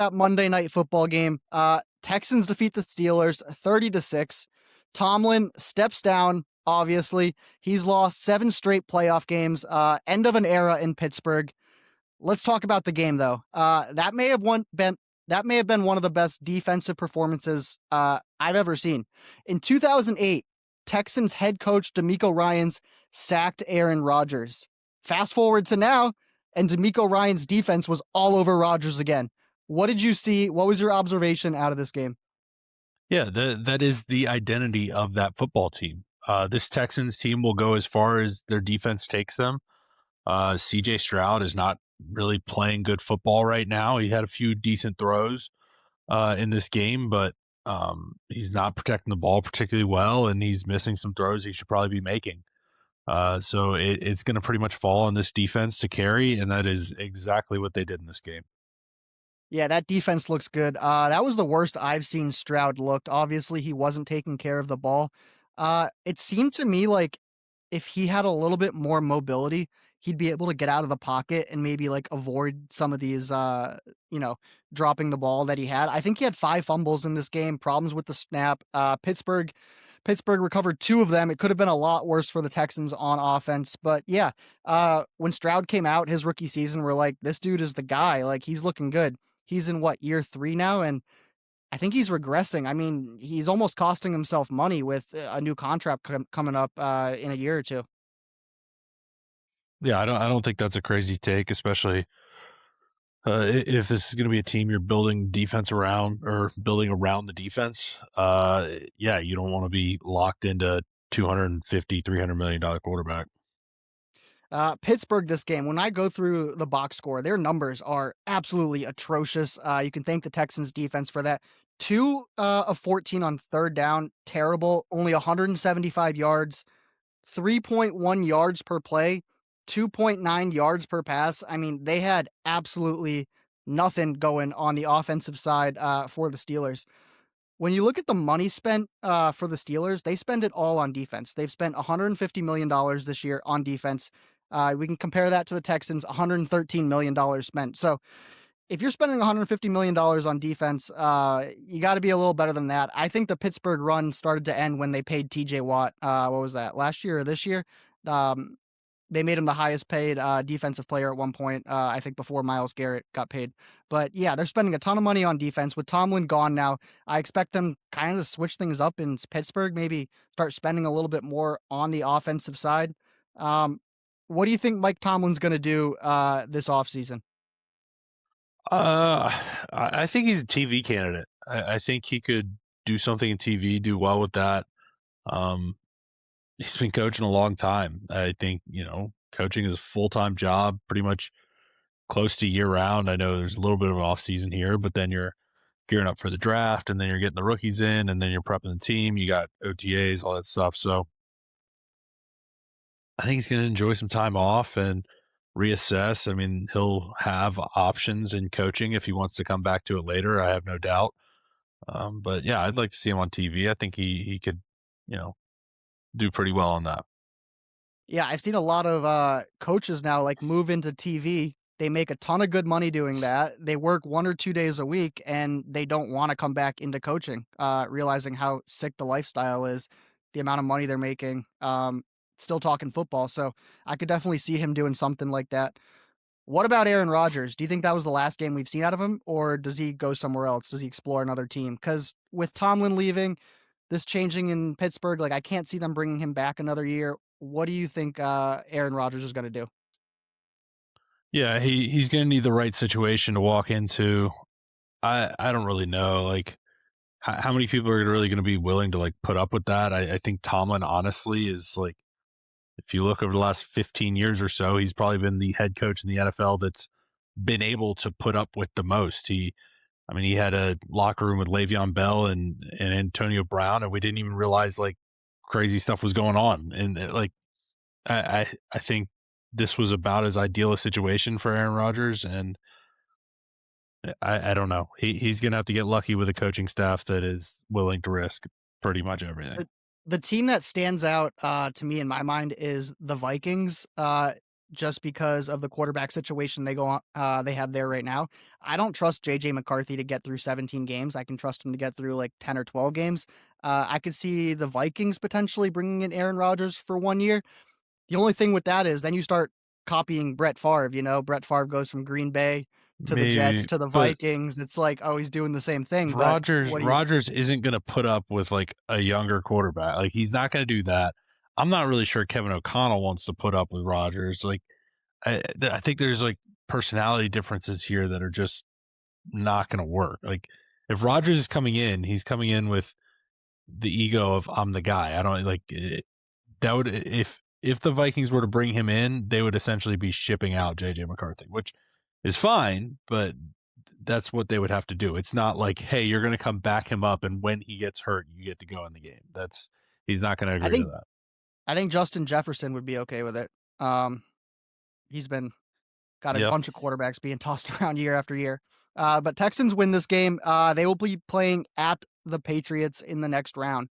that Monday Night Football game. Texans defeat the Steelers 30-6. Tomlin steps down. Obviously, he's lost 7 straight playoff games. End of an era in Pittsburgh. Let's talk about the game though. That may have been one of the best defensive performances I've ever seen. In 2008, Texans head coach DeMeco Ryans sacked Aaron Rodgers. Fast forward to now, and DeMeco Ryans' defense was all over Rodgers again. What did you see? What was your observation out of this game? Yeah, that is the identity of that football team. This Texans team will go as far as their defense takes them. CJ Stroud is not really playing good football right now. He had a few decent throws in this game, but he's not protecting the ball particularly well, and he's missing some throws he should probably be making. So it's going to pretty much fall on this defense to carry, and that is exactly what they did in this game. Yeah, that defense looks good. That was the worst I've seen Stroud looked. Obviously, he wasn't taking care of the ball. It seemed to me like if he had a little bit more mobility, he'd be able to get out of the pocket and maybe like avoid some of these, you know, dropping the ball that he had. I think he had 5 fumbles in this game, problems with the snap. Pittsburgh recovered 2 of them. It could have been a lot worse for the Texans on offense. But yeah, when Stroud came out his rookie season, we're like, this dude is the guy. Like he's looking good. He's in what, year 3 now, and I think he's regressing. I mean, he's almost costing himself money with a new contract coming up in a year or two. Yeah, I don't think that's a crazy take, especially if this is going to be a team you're building defense around or building around the defense. Yeah, you don't want to be locked into 250, $300 million quarterback. Pittsburgh this game, when I go through the box score, their numbers are absolutely atrocious. You can thank the Texans defense for that. 2 of 14 on third down, terrible. Only 175 yards, 3.1 yards per play, 2.9 yards per pass. I mean, they had absolutely nothing going on the offensive side for the Steelers. When you look at the money spent for the Steelers, they spend it all on defense. They've spent $150 million this year on defense. We can compare that to the Texans, $113 million spent. So if you're spending $150 million on defense, you got to be a little better than that. I think the Pittsburgh run started to end when they paid TJ Watt. What was that, last year or this year? Um, they made him the highest paid defensive player at one point, I think before Myles Garrett got paid. But yeah, they're spending a ton of money on defense. With Tomlin gone now, I expect them kind of to switch things up in Pittsburgh, maybe start spending a little bit more on the offensive side. Um, what do you think Mike Tomlin's going to do this offseason? I think he's a TV candidate. I think he could do something in TV, do well with that. Um, he's been coaching a long time. I think, coaching is a full-time job, pretty much close to year round. I know there's a little bit of an off season here, but then you're gearing up for the draft and then you're getting the rookies in and then you're prepping the team. You got OTAs, all that stuff. So I think he's going to enjoy some time off and reassess. I mean, he'll have options in coaching if he wants to come back to it later. I have no doubt. But yeah, I'd like to see him on TV. I think he could, you know, do pretty well on that. Yeah, I've seen a lot of coaches now like move into TV. They make a ton of good money doing that. They work 1 or 2 days a week and they don't want to come back into coaching, realizing how sick the lifestyle is, the amount of money they're making. Still talking football. So I could definitely see him doing something like that. What about Aaron Rodgers? Do you think that was the last game we've seen out of him, or does he go somewhere else? Does he explore another team? Because with Tomlin leaving, this changing in Pittsburgh, like I can't see them bringing him back another year. What do you think Aaron Rodgers is going to do? Yeah, he's going to need the right situation to walk into. I don't really know. Like, how many people are really going to be willing to like put up with that? I think Tomlin honestly is like, if you look over the last 15 years or so, he's probably been the head coach in the NFL that's been able to put up with the most. I mean, he had a locker room with Le'Veon Bell and Antonio Brown, and we didn't even realize like crazy stuff was going on. And like, I think this was about as ideal a situation for Aaron Rodgers, and I don't know. He's gonna have to get lucky with a coaching staff that is willing to risk pretty much everything. The, the team that stands out to me in my mind is the Vikings. just because of the quarterback situation they have there right now. I don't trust JJ McCarthy to get through 17 games. I can trust him to get through like 10 or 12 games. I could see the Vikings potentially bringing in Aaron Rodgers for 1 year. The only thing with that is then you start copying Brett Favre. Brett Favre goes from Green Bay to the Jets Maybe, to the but Vikings. It's like, oh, he's doing the same thing. But Rodgers what do you? Rodgers isn't going to put up with like a younger quarterback. Like he's not going to do that. I'm not really sure Kevin O'Connell wants to put up with Rodgers. Like I think there's like personality differences here that are just not going to work. Like if Rodgers is coming in, he's coming in with the ego of I'm the guy. I don't like that would if the Vikings were to bring him in, they would essentially be shipping out JJ McCarthy, which is fine, but that's what they would have to do. It's not like, hey, you're going to come back him up, and when he gets hurt, you get to go in the game. That's he's not going to I agree to think that. I think Justin Jefferson would be okay with it. Um, he's been got a Yep. bunch of quarterbacks being tossed around year after year. But Texans win this game. They will be playing at the Patriots in the next round.